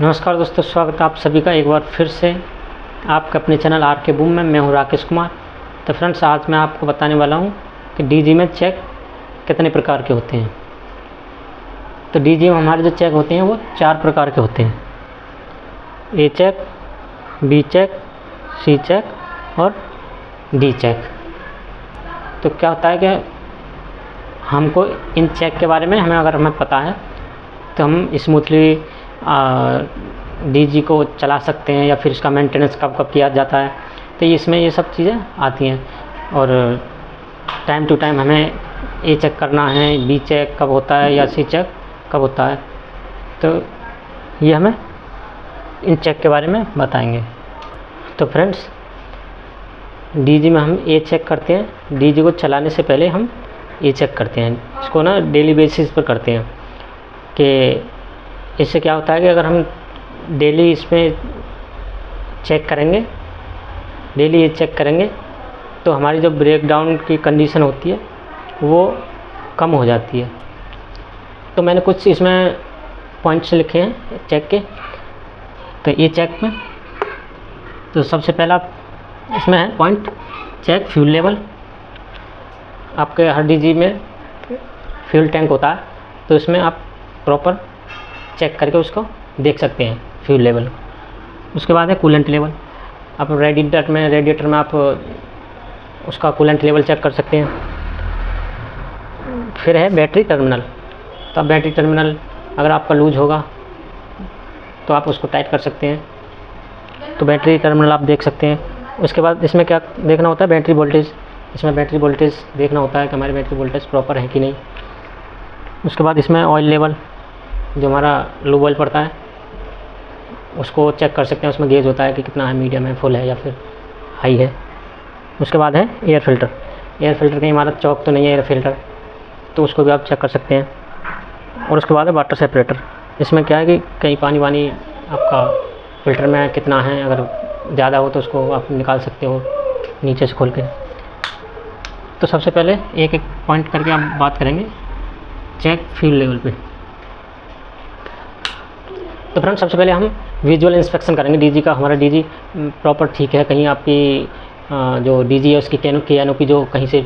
नमस्कार दोस्तों, स्वागत है आप सभी का एक बार फिर से आपके अपने चैनल आर के बूम में। मैं हूं राकेश कुमार। तो फ्रेंड्स, आज मैं आपको बताने वाला हूं कि डीजी में चेक कितने प्रकार के होते हैं। तो डीजी में हमारे जो चेक होते हैं वो 4 प्रकार के होते हैं। ए चेक, बी चेक, सी चेक और डी चेक। तो क्या होता है कि हमको इन चेक के बारे में अगर हमें पता है तो हम स्मूथली डीजी को चला सकते हैं, या फिर इसका मेंटेनेंस कब कब किया जाता है। तो इसमें ये सब चीज़ें आती हैं। और टाइम टू टाइम हमें ए चेक करना है, बी चेक कब होता है या सी चेक कब होता है। तो ये हमें इन चेक के बारे में बताएंगे। तो फ्रेंड्स, डीजी में हम ए चेक करते हैं। डीजी को चलाने से पहले हम ए चेक करते हैं। इसको ना डेली बेसिस पर करते हैं कि इससे क्या होता है कि अगर हम डेली इसमें चेक करेंगे, डेली ये चेक करेंगे, तो हमारी जो ब्रेकडाउन की कंडीशन होती है वो कम हो जाती है। तो मैंने कुछ इसमें पॉइंट्स लिखे हैं चेक के। तो ये चेक में तो सबसे पहला इसमें है पॉइंट, चेक फ्यूल लेवल। आपके हर डीजी में फ्यूल टैंक होता है, तो इसमें आप प्रॉपर चेक करके उसको देख सकते हैं फ्यूल लेवल। उसके बाद है कूलेंट लेवल। आप रेडिएटर में आप उसका कूलेंट लेवल चेक कर सकते हैं। फिर है बैटरी टर्मिनल। तो आप बैटरी टर्मिनल अगर आपका लूज होगा तो आप उसको टाइट कर सकते हैं। तो बैटरी टर्मिनल आप देख सकते हैं। उसके बाद इसमें क्या देखना होता है, बैटरी वोल्टेज। इसमें बैटरी वोल्टेज देखना होता है कि हमारी बैटरी वोल्टेज प्रॉपर है कि नहीं। उसके बाद इसमें ऑयल लेवल, जो हमारा लूब ऑयल पड़ता है उसको चेक कर सकते हैं। उसमें गेज होता है कि कितना है, मीडियम है, फुल है या फिर हाई है। उसके बाद है एयर फ़िल्टर। एयर फ़िल्टर कहीं हमारा चौक तो नहीं है एयर फ़िल्टर, तो उसको भी आप चेक कर सकते हैं। और उसके बाद है वाटर सेपरेटर। इसमें क्या है कि कहीं पानी वानी आपका फ़िल्टर में कितना है, अगर ज़्यादा हो तो उसको आप निकाल सकते हो नीचे से खोल के। तो सबसे पहले एक एक पॉइंट करके आप बात करेंगे चेक फ्यूल लेवल पे। तो फ्रेंड्स, सबसे पहले हम विजुअल इंस्पेक्शन करेंगे डीजी का। हमारा डीजी प्रॉपर ठीक है, कहीं आपकी जो डीजी है उसकी कैनोपी जो कहीं से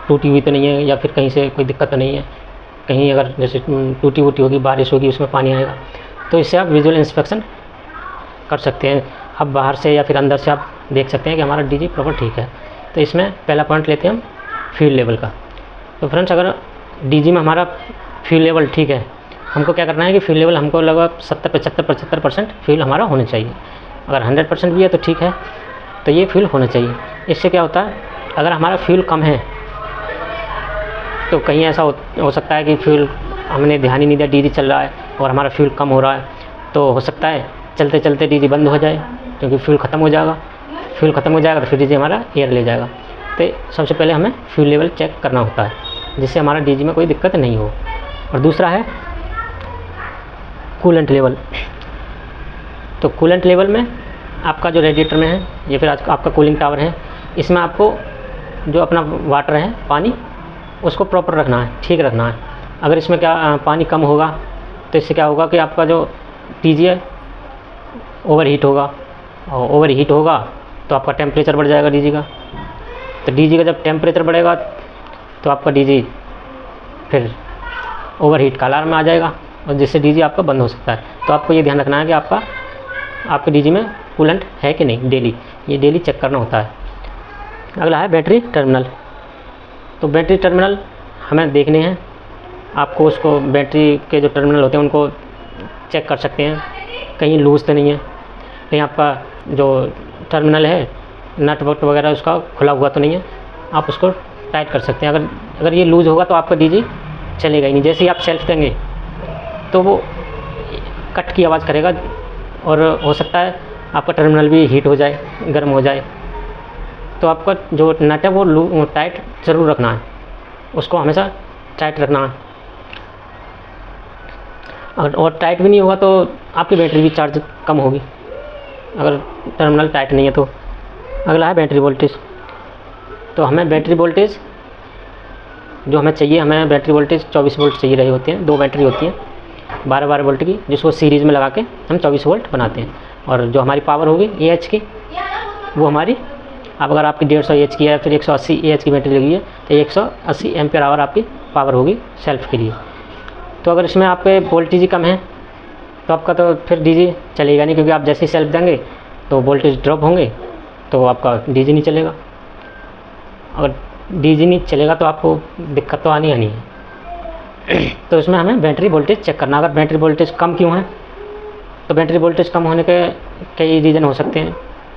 टूटी हुई तो नहीं है, या फिर कहीं से कोई दिक्कत तो नहीं है। कहीं अगर जैसे टूटी वूटी होगी, बारिश होगी, उसमें पानी आएगा, तो इससे आप विजुअल इंस्पेक्शन कर सकते हैं। अब बाहर से या फिर अंदर से आप देख सकते हैं कि हमारा डीजी प्रॉपर ठीक है। तो इसमें पहला पॉइंट लेते हैं हम फ्यूल लेवल का। तो फ्रेंड्स, अगर डीजी में हमारा फ्यूल लेवल ठीक है, हमको क्या करना है कि फ्यूल लेवल हमको लगभग 70-75% फ्यूल हमारा होना चाहिए। अगर 100% भी है तो ठीक है, तो ये फ्यूल होना चाहिए। इससे क्या होता है, अगर हमारा फ्यूल कम है तो कहीं ऐसा हो सकता है कि फ्यूल हमने ध्यान ही नहीं दिया, डीजी चल रहा है और हमारा फ्यूल कम हो रहा है, तो हो सकता है चलते चलते डीजी बंद हो जाए, क्योंकि फ्यूल ख़त्म हो जाएगा। फ्यूल ख़त्म हो जाएगा तो फिर डीजी हमारा एयर ले जाएगा। तो सबसे पहले हमें फ्यूल लेवल चेक करना होता है, जिससे हमारा डीजी में कोई दिक्कत नहीं हो। और दूसरा है कूलेंट लेवल। तो कूलेंट लेवल में आपका जो रेडिएटर में है या फिर आपका कूलिंग टावर है, इसमें आपको जो अपना वाटर है, पानी, उसको प्रॉपर रखना है, ठीक रखना है। अगर इसमें क्या पानी कम होगा तो इससे क्या होगा कि आपका जो डीजी है ओवर हीट होगा, और ओवर हीट होगा तो आपका टेम्परेचर बढ़ जाएगा डीजी का। तो डीजी का जब टेम्परेचर बढ़ेगा तो आपका डीजी फिर ओवर हीट का अलार्म आ जाएगा, और जिससे डीजी आपका बंद हो सकता है। तो आपको ये ध्यान रखना है कि आपके डीजी में कूलेंट है कि नहीं, ये डेली चेक करना होता है। अगला है बैटरी टर्मिनल। तो बैटरी टर्मिनल हमें देखने हैं। आपको उसको बैटरी के जो टर्मिनल होते हैं उनको चेक कर सकते हैं, कहीं लूज़ तो नहीं है, कहीं आपका जो टर्मिनल है नट वट वगैरह उसका खुला हुआ तो नहीं है। आप उसको टाइट कर सकते हैं। अगर ये लूज़ होगा तो आपका डीजी चलेगा ही नहीं। जैसे ही आप सेल्फ देंगे तो वो कट की आवाज़ करेगा, और हो सकता है आपका टर्मिनल भी हीट हो जाए, गर्म हो जाए। तो आपका जो नट है वो टाइट ज़रूर रखना है, उसको हमेशा टाइट रखना है। और टाइट भी नहीं होगा तो आपकी बैटरी भी चार्ज कम होगी, अगर टर्मिनल टाइट नहीं है तो। अगला है बैटरी वोल्टेज। तो हमें बैटरी वोल्टेज जो हमें चाहिए, हमें बैटरी वोल्टेज 24 वोल्ट चाहिए रही होती हैं। 2 बैटरी होती हैं, 12 वोल्ट की, जिसको सीरीज़ में लगा के हम 24 वोल्ट बनाते हैं। और जो हमारी पावर होगी AH की, वो हमारी, अब अगर आपकी 150 AH की है फिर 180 AH की बैटरी लगी है तो 180 एम्पियर आवर आपकी पावर होगी सेल्फ के लिए। तो अगर इसमें आपके वोल्टेज ही कम है तो आपका तो फिर डीजी चलेगा नहीं, क्योंकि आप जैसे ही सेल्फ देंगे तो वोल्टेज ड्रॉप होंगे तो आपका डीजी नहीं चलेगा। अगर डीजी नहीं चलेगा तो आपको दिक्कत तो आनी है। तो इसमें हमें बैटरी वोल्टेज चेक करना। अगर बैटरी वोल्टेज कम क्यों है, तो बैटरी वोल्टेज कम होने के कई रीज़न हो सकते हैं।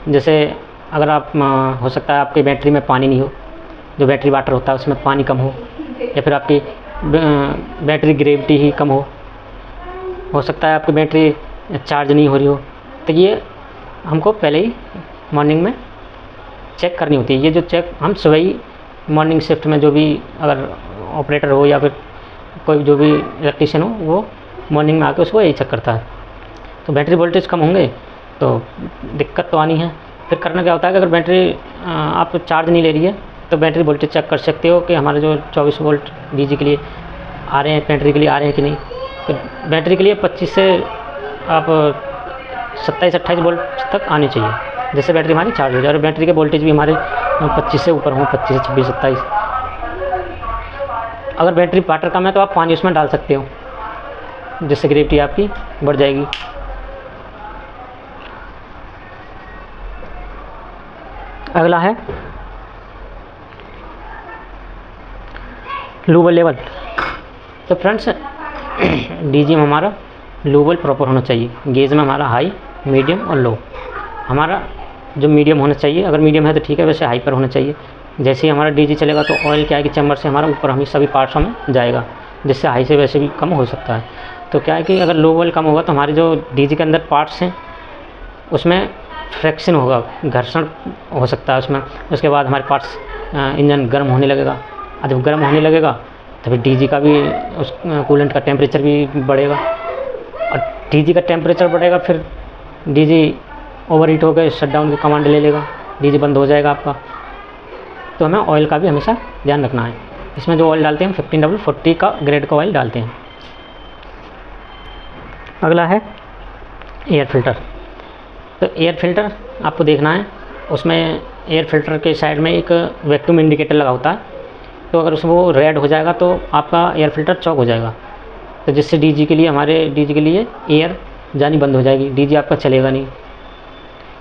जैसे अगर आप हो सकता है आपकी बैटरी में पानी नहीं हो, जो बैटरी वाटर होता है उसमें पानी कम हो, या फिर आपकी बैटरी ग्रेविटी ही कम हो सकता है आपकी बैटरी चार्ज नहीं हो रही हो। तो ये हमको पहले ही मॉर्निंग में चेक करनी होती है। ये जो चेक हम सुबह ही मॉर्निंग शिफ्ट में, जो भी अगर ऑपरेटर हो या फिर कोई जो भी इलेक्ट्रीशियन हो, वो मॉर्निंग में आके उसको यही चेक करता है। तो बैटरी वोल्टेज कम होंगे तो दिक्कत तो आनी है। फिर करना क्या होता है कि अगर बैटरी आप चार्ज नहीं ले रही है तो बैटरी वोल्टेज चेक कर सकते हो कि हमारे जो 24 वोल्ट डीजी के लिए आ रहे हैं, बैटरी के लिए आ रहे हैं कि नहीं। तो बैटरी के लिए 25 से आप 27-28 वोल्ट तक आने चाहिए, जिससे बैटरी हमारी चार्ज हो जाए। और बैटरी के वोल्टेज भी हमारे 25 से ऊपर हों, 25 से 26, 27। अगर बैटरी वाटर कम है तो आप पानी उसमें डाल सकते हो, जिससे ग्रेविटी आपकी बढ़ जाएगी। अगला है लूबल लेवल। तो फ्रेंड्स डीजी में हमारा लूबल प्रॉपर होना चाहिए। गेज में हमारा हाई, मीडियम और लो। हमारा जो मीडियम होना चाहिए, अगर मीडियम है तो ठीक है, वैसे हाई पर होना चाहिए। जैसे ही हमारा डीजी चलेगा तो ऑयल क्या है कि चैम्बर से हमारा ऊपर हमें सभी पार्ट्सों में जाएगा, जिससे हाई से वैसे भी कम हो सकता है। तो क्या है कि अगर लो वोल्ट कम होगा तो हमारे जो डीजी के अंदर पार्ट्स हैं उसमें फ्रैक्शन होगा, घर्षण हो सकता है उसमें। उसके बाद हमारे पार्ट्स, इंजन गर्म होने लगेगा। और जब गर्म होने लगेगा तो फिर डीजी का भी, उस कूलेंट का टेम्परेचर भी बढ़ेगा। और डीजी का टेम्परेचर बढ़ेगा, फिर डीजी ओवर हीट होकर शटडाउन की कमांड ले लेगा, डीजी बंद हो जाएगा आपका। तो हमें ऑयल का भी हमेशा ध्यान रखना है। इसमें जो ऑयल डालते हैं 15W40 का ग्रेड का ऑयल डालते हैं। अगला है एयर फिल्टर। तो एयर फिल्टर आपको देखना है, उसमें एयर फिल्टर के साइड में एक वैक्यूम इंडिकेटर लगा होता है। तो अगर उसमें वो रेड हो जाएगा तो आपका एयर फिल्टर चॉक हो जाएगा, तो जिससे डीजी के लिए, हमारे डीजी के लिए एयर जानी बंद हो जाएगी, डीजी आपका चलेगा नहीं।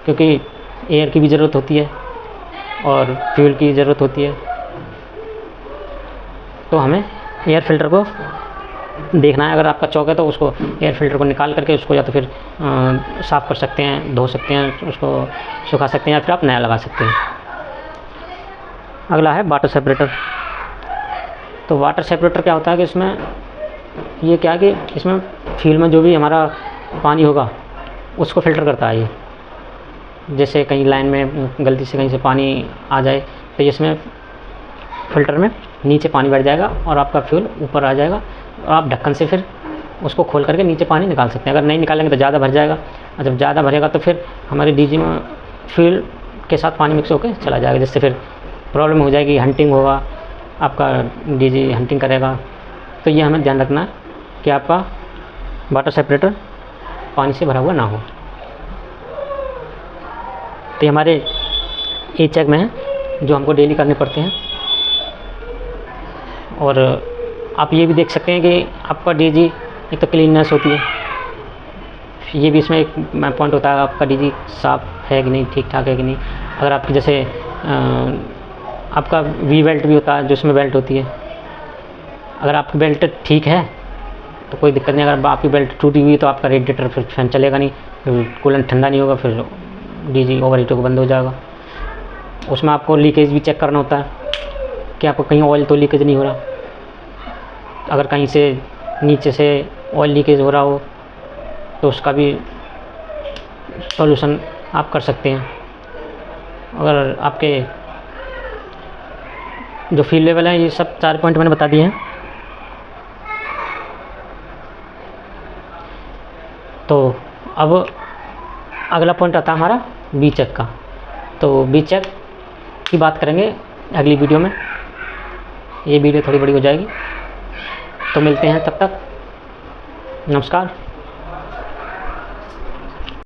क्योंकि एयर की भी ज़रूरत होती है और फ्यूल की ज़रूरत होती है। तो हमें एयर फिल्टर को देखना है। अगर आपका चौक है तो उसको, एयर फिल्टर को निकाल करके उसको या तो फिर साफ़ कर सकते हैं, धो सकते हैं, उसको सुखा सकते हैं, या फिर आप नया लगा सकते हैं। अगला है वाटर सेपरेटर। तो वाटर सेपरेटर क्या होता है कि इसमें ये क्या है कि इसमें फ्यूल में जो भी हमारा पानी होगा उसको फ़िल्टर करता है ये। जैसे कहीं लाइन में गलती से कहीं से पानी आ जाए तो इसमें फ़िल्टर में नीचे पानी बैठ जाएगा और आपका फ्यूल ऊपर आ जाएगा। आप ढक्कन से फिर उसको खोल करके नीचे पानी निकाल सकते हैं। अगर नहीं निकालेंगे तो ज़्यादा भर जाएगा, और जब ज़्यादा भरेगा तो फिर हमारे डीजी में फ्यूल के साथ पानी मिक्स होकर चला जाएगा, जिससे फिर प्रॉब्लम हो जाएगी, हंटिंग होगा, आपका डीजी हंटिंग करेगा। तो ये हमें ध्यान रखना है कि आपका वाटर सेपरेटर पानी से भरा हुआ ना हो। तो ये हमारे ए चेक में है जो हमको डेली करने पड़ते हैं। और आप ये भी देख सकते हैं कि आपका डीजी एक तो क्लीननेस होती है, ये भी इसमें एक पॉइंट होता है, आपका डीजी साफ़ है कि नहीं, ठीक ठाक है कि नहीं। अगर आपकी जैसे आपका वी बेल्ट भी होता है, जो इसमें बेल्ट होती है, अगर आपकी बेल्ट ठीक है तो कोई दिक्कत नहीं। अगर आपकी बेल्ट टूटी हुई तो आपका रेडिएटर फिर फैन चलेगा नहीं, कूलेंट ठंडा नहीं होगा, फिर डीजी ओवर हीट होकर बंद हो जाएगा। उसमें आपको लीकेज भी चेक करना होता है कि आपको कहीं ऑयल तो लीकेज नहीं हो रहा। अगर कहीं से नीचे से ऑयल लीकेज हो रहा हो तो उसका भी सॉल्यूशन आप कर सकते हैं। अगर आपके जो फ्यूल लेवल है, ये सब 4 पॉइंट मैंने बता दिए हैं। तो अब अगला पॉइंट आता है हमारा बी चेक का। तो बी चेक की बात करेंगे अगली वीडियो में। ये वीडियो थोड़ी बड़ी हो जाएगी, तो मिलते हैं, तब तक नमस्कार।